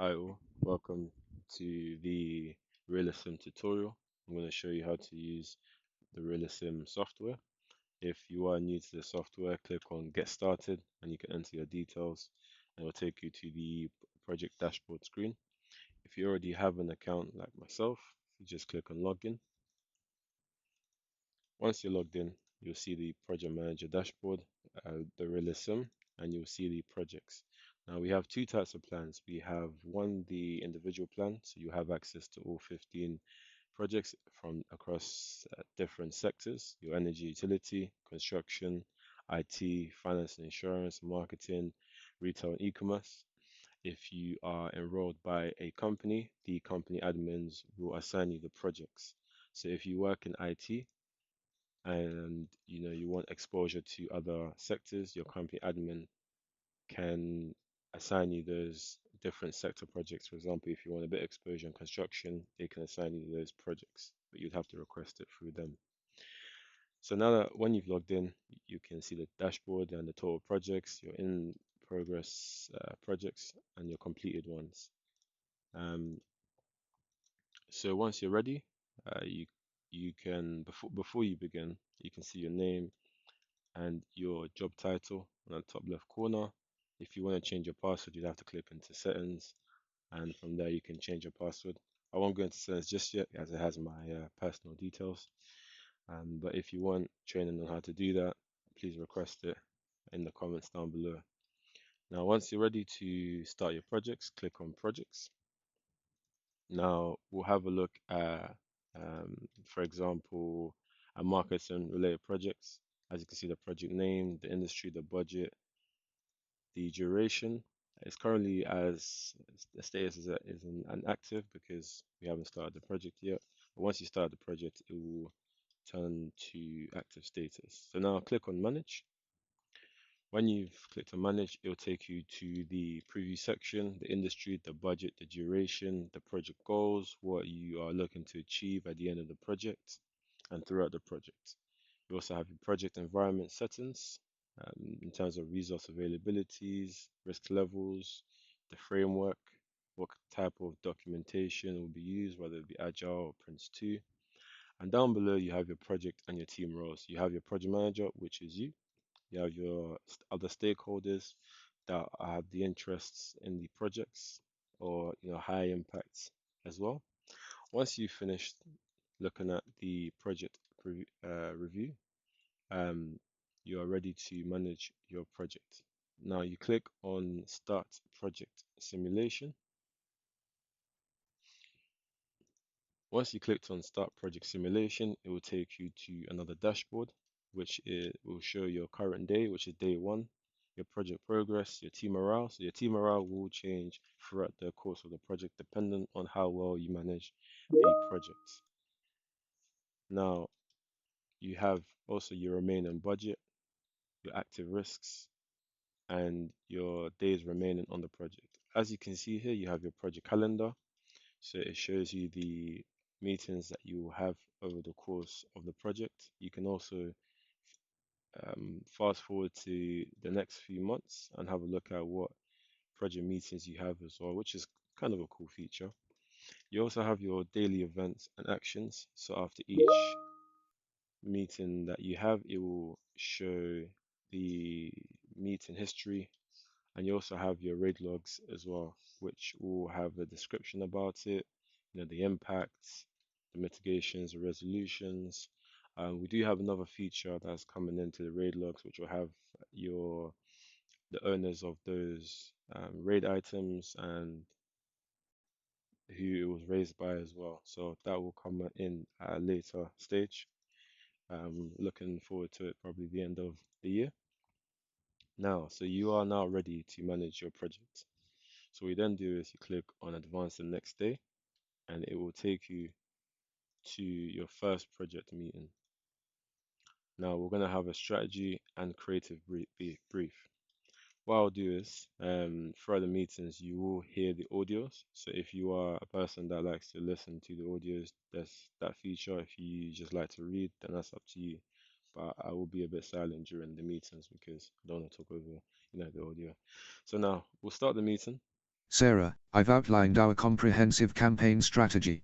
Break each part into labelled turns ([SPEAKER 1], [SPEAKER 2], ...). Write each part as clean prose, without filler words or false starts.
[SPEAKER 1] Hi all, welcome to the Realism tutorial. I'm going to show you how to use the Realism software. If you are new to the software, click on Get Started and you can enter your details and it will take you to the project dashboard screen. If you already have an account like myself, you just click on Login. Once you're logged in, you'll see the project manager dashboard, the Realism, and you'll see the projects. Now we have two types of plans. We have one, the individual plan, so you have access to all 15 projects from across different sectors, your energy utility, construction, IT, finance and insurance, marketing, retail and e-commerce. If you are enrolled by a company, the company admins will assign you the projects. So if you work in IT, and you want exposure to other sectors, your company admin can assign you those different sector projects. For example, if you want a bit of exposure in construction, they can assign you those projects, but you'd have to request it through them. So now that when you've logged in, you can see the dashboard and the total projects, your in progress projects, and your completed ones. Um, so once you're ready, you can before you begin, you can see your name and your job title on the top left corner. If you want to change your password, you'd have to click into settings, and from there you can change your password. I won't go into settings just yet as it has my personal details. But if you want training on how to do that, please request it in the comments down below. Now, once you're ready to start your projects, click on projects. Now, we'll have a look at, for example, a marketing related projects. As you can see, the project name, the industry, the budget, the duration. It's currently as the status is inactive because we haven't started the project yet. But once you start the project, it will turn to active status. So now click on manage. When you've clicked on manage, it will take you to the preview section, the industry, the budget, the duration, the project goals, what you are looking to achieve at the end of the project and throughout the project. You also have your project environment settings in terms of resource availabilities, risk levels, the framework, what type of documentation will be used, whether it be Agile or Prince2. And down below, you have your project and your team roles. You have your project manager, which is you. You have your other stakeholders that have the interests in the projects or high impacts as well. Once you've finished looking at the project review, um, you are ready to manage your project. Now you click on Start Project Simulation. Once you clicked on Start Project Simulation, it will take you to another dashboard, which will show your current day, which is day one, your project progress, your team morale. So your team morale will change throughout the course of the project, depending on how well you manage the project. Now you have also your remaining budget, your active risks, and your days remaining on the project. As you can see here, you have your project calendar. So it shows you the meetings that you will have over the course of the project. You can also fast forward to the next few months and have a look at what project meetings you have as well, which is kind of a cool feature. You also have your daily events and actions. So after each meeting that you have, it will show the meeting history, and you also have your raid logs as well, which will have a description about it, the impacts, the mitigations, the resolutions. We do have another feature that's coming into the raid logs, which will have your the owners of those raid items and who it was raised by as well. So that will come in at a later stage. Looking forward to it, probably the end of the year. Now, so you are now ready to manage your project. So what you then do is you click on advance the next day and it will take you to your first project meeting. Now we're going to have a strategy and creative brief. What I'll do is throughout the meetings you will hear the audios. So if you are a person that likes to listen to the audios, there's that feature. If you just like to read, then that's up to you. But I will be a bit silent during the meetings because I don't want to talk over, the audio. So now we'll start the meeting.
[SPEAKER 2] Sarah, I've outlined our comprehensive campaign strategy.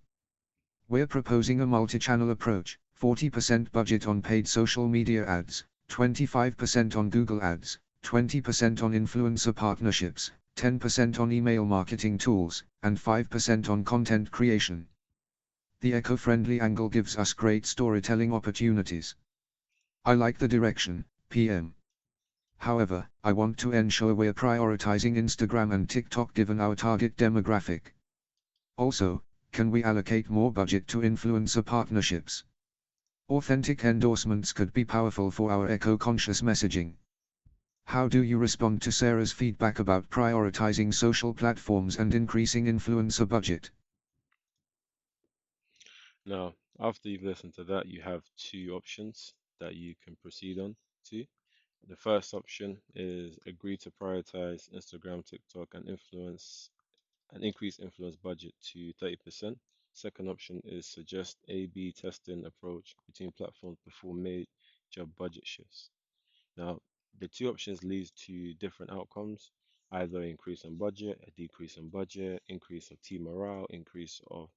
[SPEAKER 2] We're proposing a multi-channel approach, 40% budget on paid social media ads, 25% on Google Ads, 20% on influencer partnerships, 10% on email marketing tools, and 5% on content creation. The eco-friendly angle gives us great storytelling opportunities. I like the direction, PM. However, I want to ensure we're prioritizing Instagram and TikTok given our target demographic. Also, can we allocate more budget to influencer partnerships? Authentic endorsements could be powerful for our eco-conscious messaging. How do you respond to Sarah's feedback about prioritizing social platforms and increasing influencer budget?
[SPEAKER 1] Now, after you've listened to that, you have two options that you can proceed on to. The first option is agree to prioritize Instagram, TikTok, and increase influence budget to 30%. Second option is suggest A/B testing approach between platforms before major budget shifts. Now, the two options leads to different outcomes, either increase in budget, a decrease in budget, increase of team morale, increase of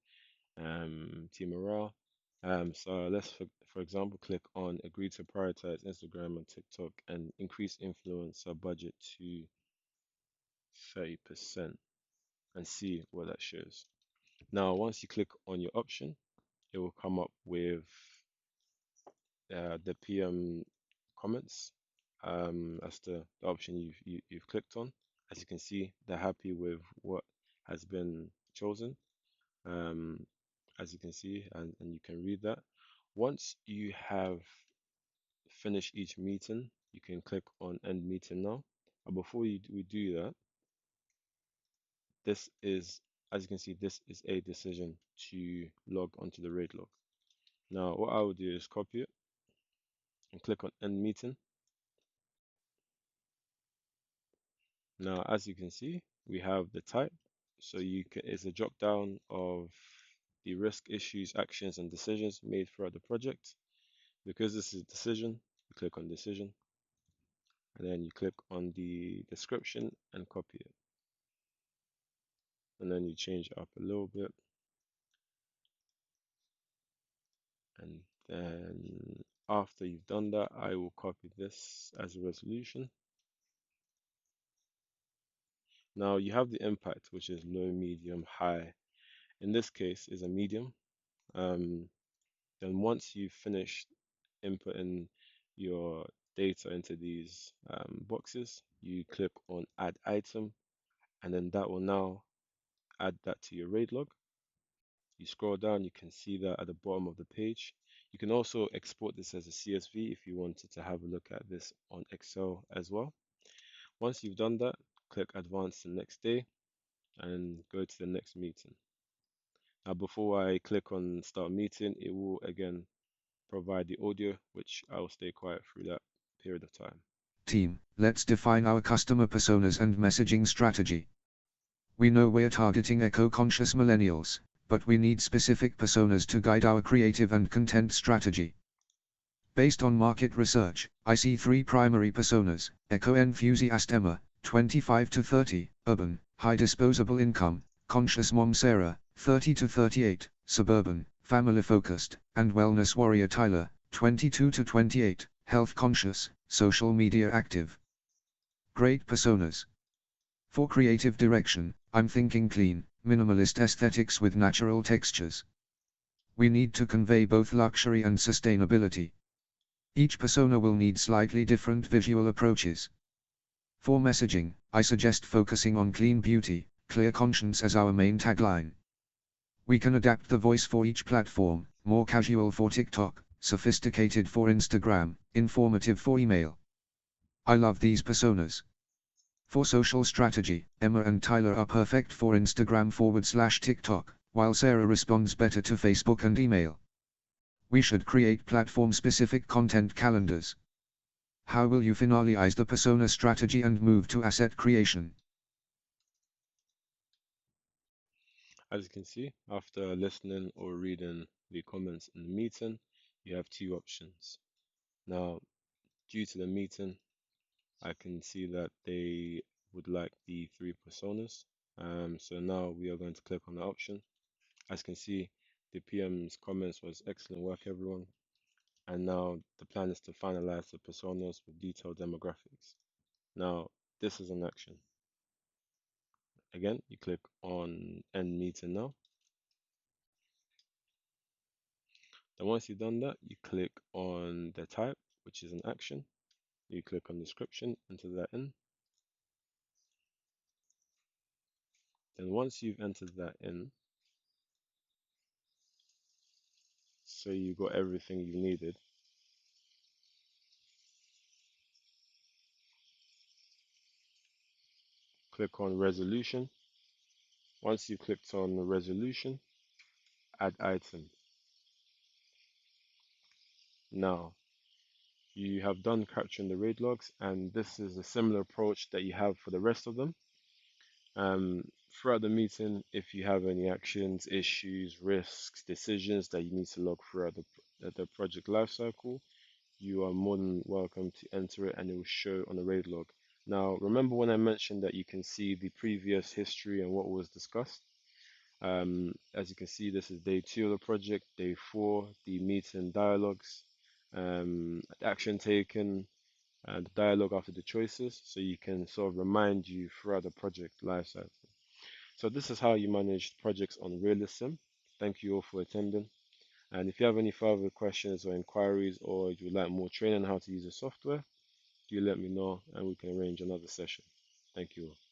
[SPEAKER 1] team morale. So let's, for example, click on agree to prioritize Instagram and TikTok and increase influencer budget to 30% and see what that shows. Now, once you click on your option, it will come up with the PM comments as the option you've clicked on. As you can see, they're happy with what has been chosen. Um, as you can see, and you can read that. Once you have finished each meeting, you can click on end meeting now. But before we do that, this is, as you can see, this is a decision to log onto the raid log. Now, what I will do is copy it and click on end meeting. Now, as you can see, we have the type. So it's a drop down of the risk, issues, actions, and decisions made throughout the project. Because this is decision, you click on decision, and then you click on the description and copy it. And then you change it up a little bit, and then after you've done that, I will copy this as a resolution. Now you have the impact, which is low, medium, high. In this case, is a medium. Um, then once you've finished inputting your data into these boxes, you click on add item, and then that will now add that to your raid log. You scroll down, you can see that at the bottom of the page. You can also export this as a CSV if you wanted to have a look at this on Excel as well. Once you've done that, click advance the next day and go to the next meeting. Now, before I click on start meeting, it will again provide the audio, which I will stay quiet through that period of time.
[SPEAKER 2] Team, let's define our customer personas and messaging strategy. We know we're targeting eco-conscious millennials, but we need specific personas to guide our creative and content strategy. Based on market research, I see three primary personas: eco-enthusiast Emma, 25 to 30, urban, high disposable income, conscious mom Sarah, 30 to 38, suburban, family-focused, and wellness warrior Tyler, 22 to 28, health conscious, social media active. Great personas. For creative direction, I'm thinking clean, minimalist aesthetics with natural textures. We need to convey both luxury and sustainability. Each persona will need slightly different visual approaches. For messaging, I suggest focusing on clean beauty, clear conscience as our main tagline. We can adapt the voice for each platform, more casual for TikTok, sophisticated for Instagram, informative for email. I love these personas. For social strategy, Emma and Tyler are perfect for Instagram/TikTok, while Sarah responds better to Facebook and email. We should create platform-specific content calendars. How will you finalize the persona strategy and move to asset creation?
[SPEAKER 1] As you can see, after listening or reading the comments in the meeting, you have two options. Now, due to the meeting, I can see that they would like the three personas. So now we are going to click on the option. As you can see, the PM's comments was excellent work, everyone. And now the plan is to finalize the personas with detailed demographics. Now, this is an action. Again, you click on end meeting now. Then once you've done that, you click on the type, which is an action. You click on description, enter that in. Then once you've entered that in, so you got everything you needed, click on resolution. Once you've clicked on the resolution, add item. Now, you have done capturing the raid logs, and this is a similar approach that you have for the rest of them. Throughout the meeting, if you have any actions, issues, risks, decisions that you need to log throughout the project lifecycle, you are more than welcome to enter it and it will show on the raid log. Now, remember when I mentioned that you can see the previous history and what was discussed? As you can see, this is day 2 of the project, day 4, the meeting dialogues, action taken, and the dialogue after the choices, so you can sort of remind you throughout the project lifecycle. So this is how you manage projects on Realism. Thank you all for attending. And if you have any further questions or inquiries, or you would like more training on how to use the software, do let me know and we can arrange another session. Thank you all.